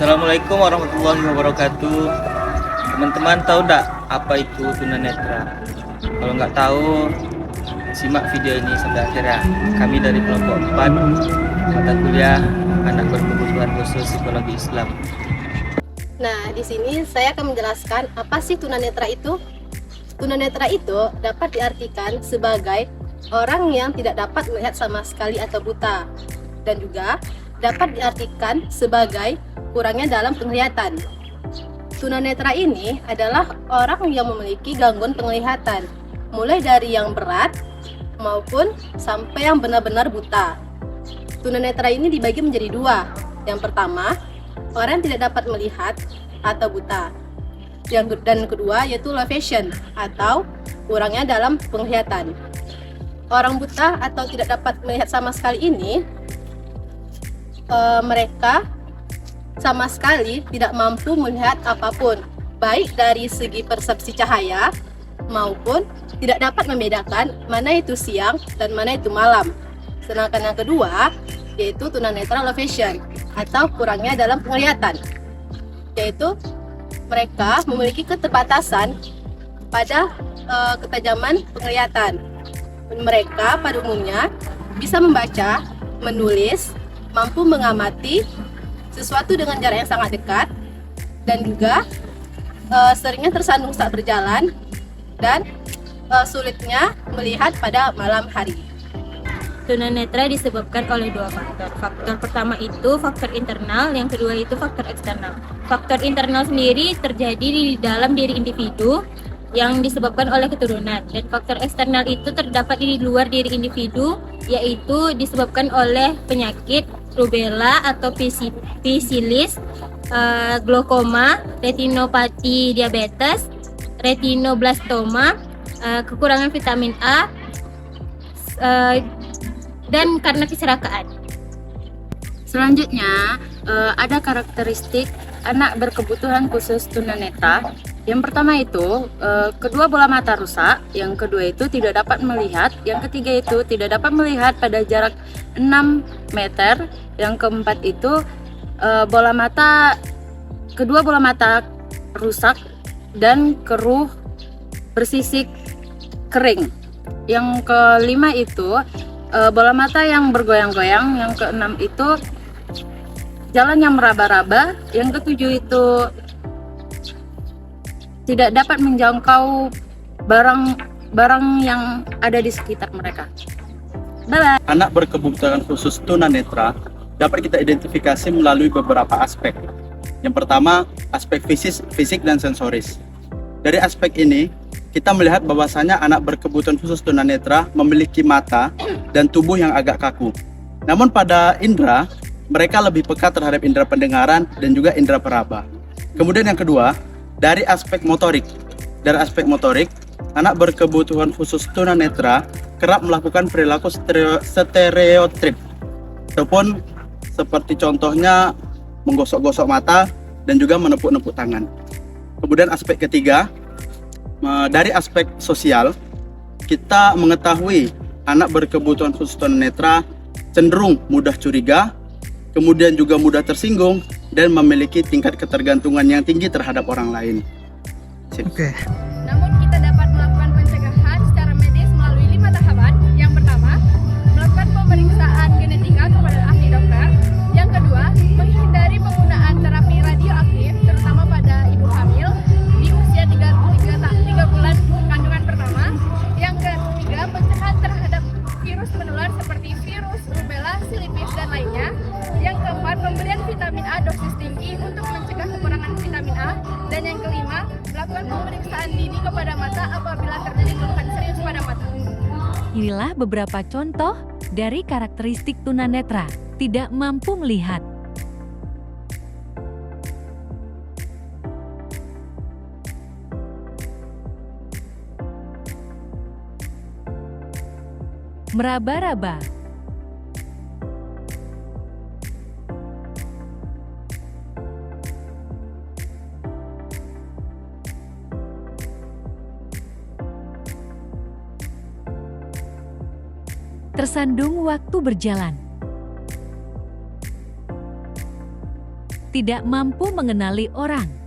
Assalamualaikum warahmatullahi wabarakatuh. Teman-teman tahu nggak apa itu tunanetra? Kalau nggak tahu, simak video ini sampai akhir ya. Kami dari kelompok 4 mata kuliah anak berkebutuhan khusus psikologi Islam. Nah, di sini saya akan menjelaskan apa sih tunanetra itu. Tunanetra itu dapat diartikan sebagai orang yang tidak dapat melihat sama sekali atau buta, dan juga dapat diartikan sebagai kurangnya dalam penglihatan. Tunanetra ini adalah orang yang memiliki gangguan penglihatan, mulai dari yang berat maupun sampai yang benar-benar buta. Tunanetra ini dibagi menjadi dua. Yang pertama, orang yang tidak dapat melihat atau buta. Dan kedua yaitu low vision atau kurangnya dalam penglihatan. Orang buta atau tidak dapat melihat sama sekali ini, mereka sama sekali tidak mampu melihat apapun, baik dari segi persepsi cahaya maupun tidak dapat membedakan mana itu siang dan mana itu malam. Sedangkan yang kedua yaitu tunanetra low vision atau kurangnya dalam penglihatan, yaitu mereka memiliki keterbatasan pada ketajaman penglihatan. Mereka pada umumnya bisa membaca, menulis, mampu mengamati sesuatu dengan jarak yang sangat dekat, dan juga seringnya tersandung saat berjalan dan sulitnya melihat pada malam hari. Tunanetra disebabkan oleh dua faktor. Faktor pertama itu faktor internal, yang kedua itu faktor eksternal. Faktor internal sendiri terjadi di dalam diri individu yang disebabkan oleh keturunan, dan faktor eksternal itu terdapat di luar diri individu, yaitu disebabkan oleh penyakit rubella atau pisilis, glaukoma, retinopati diabetes, retinoblastoma, kekurangan vitamin A, dan karena kecelakaan. Selanjutnya, ada karakteristik anak berkebutuhan khusus tunanetra. Yang pertama itu, kedua bola mata rusak, yang kedua itu tidak dapat melihat, yang ketiga itu tidak dapat melihat pada jarak 6 meter, yang keempat itu kedua bola mata rusak dan keruh bersisik kering. Yang kelima itu bola mata yang bergoyang-goyang, yang keenam itu jalan yang meraba-raba, yang ketujuh itu tidak dapat menjangkau barang yang ada di sekitar mereka. Bye-bye. Anak berkebutuhan khusus tunanetra dapat kita identifikasi melalui beberapa aspek. Yang pertama, aspek fisik dan sensoris. Dari aspek ini, kita melihat bahwasanya anak berkebutuhan khusus tunanetra memiliki mata dan tubuh yang agak kaku. Namun pada indera, mereka lebih peka terhadap indera pendengaran dan juga indera peraba. Kemudian yang kedua, dari aspek motorik. Dari aspek motorik, anak berkebutuhan khusus tunanetra kerap melakukan perilaku stereotip, ataupun seperti contohnya menggosok-gosok mata dan juga menepuk-nepuk tangan. Kemudian aspek ketiga, dari aspek sosial, kita mengetahui anak berkebutuhan khusus tunanetra cenderung mudah curiga, kemudian juga mudah tersinggung, dan memiliki tingkat ketergantungan yang tinggi terhadap orang lain. Oke. Namun kita dapat melakukan pencegahan secara medis melalui 5 tahapan. Yang pertama, melakukan pemeriksaan genetika kepada ahli dokter. Yang kedua, menghindari penggunaan terapi radioaktif, terutama pada ibu hamil di usia 3 bulan kandungan pertama. Yang ketiga, pencegahan terhadap virus menular seperti virus rubella, silipis, dan lainnya. Yang keempat, pemberian vitamin A dosis tinggi untuk mencegah kekurangan vitamin A. Dan yang kelima, melakukan pemeriksaan dini kepada mata apabila terjadi keluhan serius pada mata. Inilah beberapa contoh dari karakteristik tunanetra, tidak mampu melihat. Meraba-raba. Tersandung waktu berjalan. tidak mampu mengenali orang.